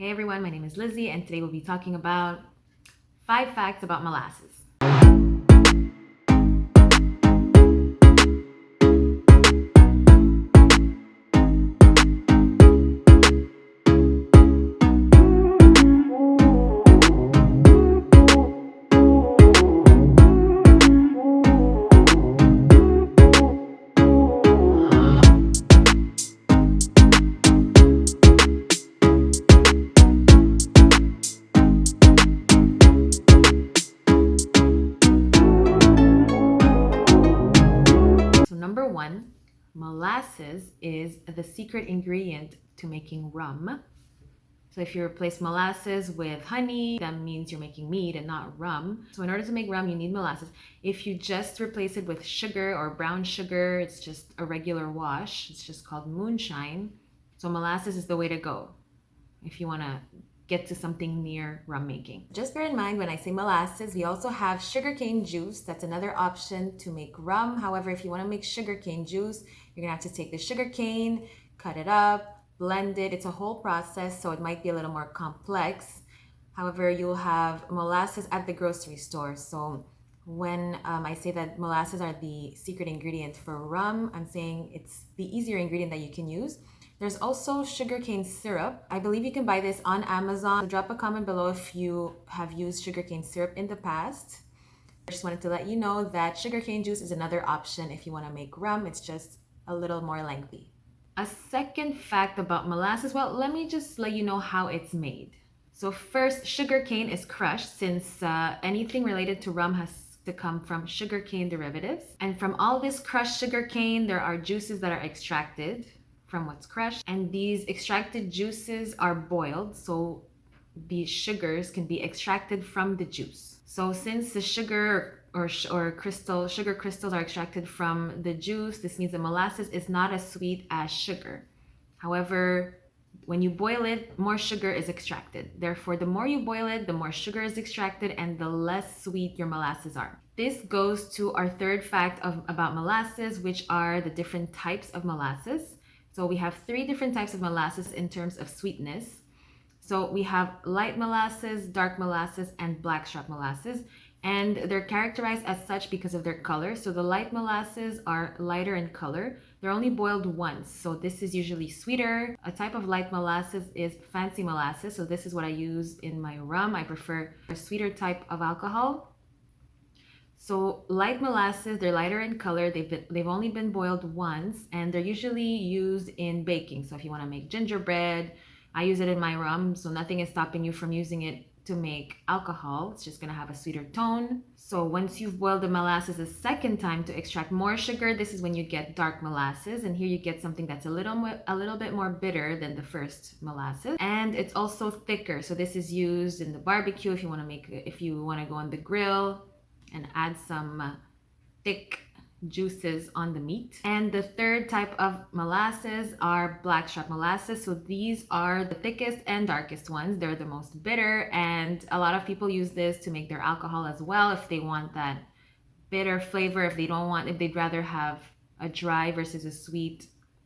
Hey everyone, my name is Lizzie, and today we'll be talking about 5 facts about molasses. So, number 1, molasses is the secret ingredient to making rum. So, if you replace molasses with honey, that means you're making mead and not rum. So, in order to make rum, you need molasses. If you just replace it with sugar or brown sugar, it's just a regular wash. It's just called moonshine. So, molasses is the way to go if you want to get to something near rum making. Just bear in mind when I say molasses, we also have sugarcane juice. That's another option to make rum. However, if you want to make sugarcane juice, you're gonna have to take the sugarcane, cut it up, blend it. It's a whole process, so it might be a little more complex. However, you'll have molasses at the grocery store. So when I say that molasses are the secret ingredient for rum, I'm saying it's the easier ingredient that you can use. There's also sugarcane syrup. I believe you can buy this on Amazon. So drop a comment below if you have used sugarcane syrup in the past. I just wanted to let you know that sugarcane juice is another option if you want to make rum. It's just a little more lengthy. A second fact about molasses, well, let me just let you know how it's made. So first, sugarcane is crushed since anything related to rum has to come from sugarcane derivatives. And from all this crushed sugarcane, there are juices that are extracted from what's crushed, and these extracted juices are boiled, so the sugars can be extracted from the juice. So since the sugar sugar crystals are extracted from the juice, this means the molasses is not as sweet as sugar. However, when you boil it, more sugar is extracted. Therefore, the more you boil it, the more sugar is extracted and the less sweet your molasses are. This goes to our third fact about molasses, which are the different types of molasses. So we have 3 different types of molasses in terms of sweetness. So we have light molasses, dark molasses, and blackstrap molasses. And they're characterized as such because of their color. So the light molasses are lighter in color. They're only boiled once. So this is usually sweeter. A type of light molasses is fancy molasses. So this is what I use in my rum. I prefer a sweeter type of alcohol. So light molasses, they're lighter in color. They've only been boiled once, and they're usually used in baking. So if you want to make gingerbread, I use it in my rum, so nothing is stopping you from using it to make alcohol. It's just gonna have a sweeter tone. So once you've boiled the molasses a second time to extract more sugar, this is when you get dark molasses, and here you get something that's a little bit more bitter than the first molasses, and it's also thicker. So this is used in the barbecue if you want to go on the grill and add some thick juices on the meat. And the third type of molasses are blackstrap molasses. So these are the thickest and darkest ones. They're the most bitter, and a lot of people use this to make their alcohol as well if they want that bitter flavor, if they'd rather have a dry versus a sweet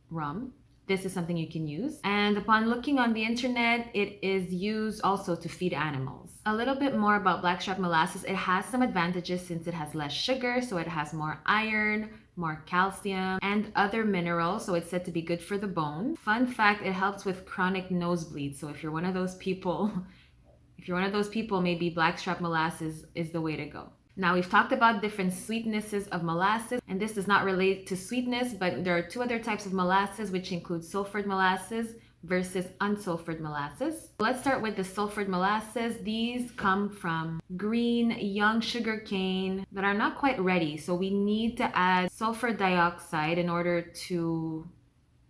rum. This is something you can use. And upon looking on the internet, it is used also to feed animals. A little bit more about blackstrap molasses. It has some advantages since it has less sugar, so it has more iron, more calcium, and other minerals, so it's said to be good for the bone. Fun fact, it helps with chronic nosebleeds. So if you're one of those people, maybe blackstrap molasses is the way to go. Now, we've talked about different sweetnesses of molasses, and this does not relate to sweetness, but there are 2 other types of molasses, which include sulfured molasses versus unsulfured molasses. Let's start with the sulfured molasses. These come from green, young sugar cane that are not quite ready, so we need to add sulfur dioxide in order to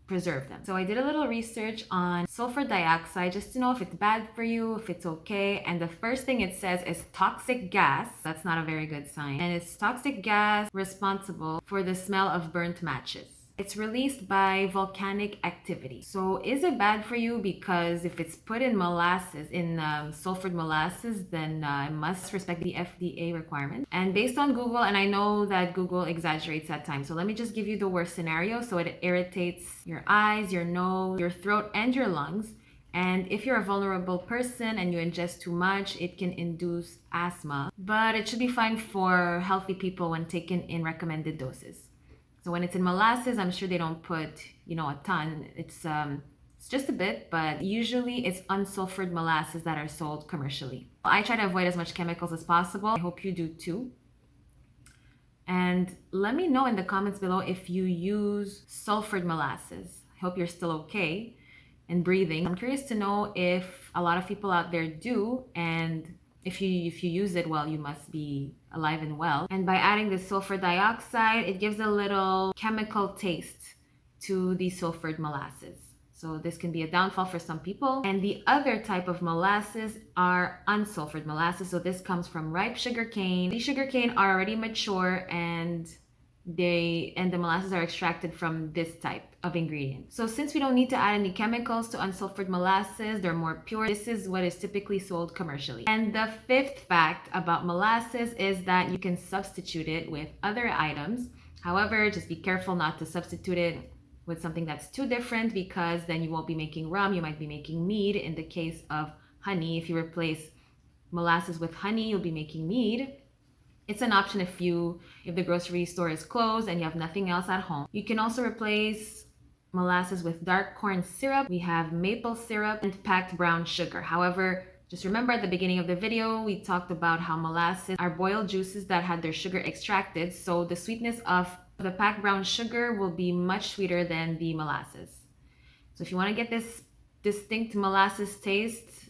preserve them. So I did a little research on sulfur dioxide just to know if it's bad for you, if it's okay. And the first thing it says is toxic gas. That's not a very good sign. And it's toxic gas responsible for the smell of burnt matches. It's released by volcanic activity. So is it bad for you? Because if it's put in molasses, in sulfured molasses, then it must respect the FDA requirement. And based on Google, and I know that Google exaggerates at times, so let me just give you the worst scenario. So it irritates your eyes, your nose, your throat, and your lungs. And if you're a vulnerable person and you ingest too much, it can induce asthma, but it should be fine for healthy people when taken in recommended doses. So when it's in molasses, I'm sure they don't put, a ton. It's just a bit, but usually it's unsulfured molasses that are sold commercially. I try to avoid as much chemicals as possible. I hope you do too. And let me know in the comments below if you use sulfured molasses. I hope you're still okay and breathing. I'm curious to know if a lot of people out there do, and if you use it, well, you must be alive and well. And by adding the sulfur dioxide, it gives a little chemical taste to the sulfured molasses. So this can be a downfall for some people. And the other type of molasses are unsulfured molasses. So this comes from ripe sugarcane. These sugarcane are already mature, and the molasses are extracted from this type of ingredient. So since we don't need to add any chemicals to unsulfured molasses, they're more pure. This is what is typically sold commercially. And the fifth fact about molasses is that you can substitute it with other items. However, just be careful not to substitute it with something that's too different, because then you won't be making rum, you might be making mead. In the case of honey, if you replace molasses with honey, you'll be making mead. It's an option if the grocery store is closed and you have nothing else at home. You can also replace molasses with dark corn syrup. We have maple syrup and packed brown sugar. However, just remember at the beginning of the video, we talked about how molasses are boiled juices that had their sugar extracted. So the sweetness of the packed brown sugar will be much sweeter than the molasses. So if you want to get this distinct molasses taste,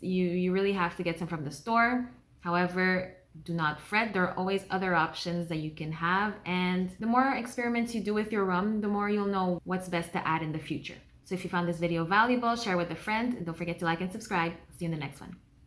you really have to get some from the store. However, do not fret, there are always other options that you can have, and the more experiments you do with your rum, the more you'll know what's best to add in the future. So if you found this video valuable, share with a friend, and don't forget to like and subscribe. See you in the next one.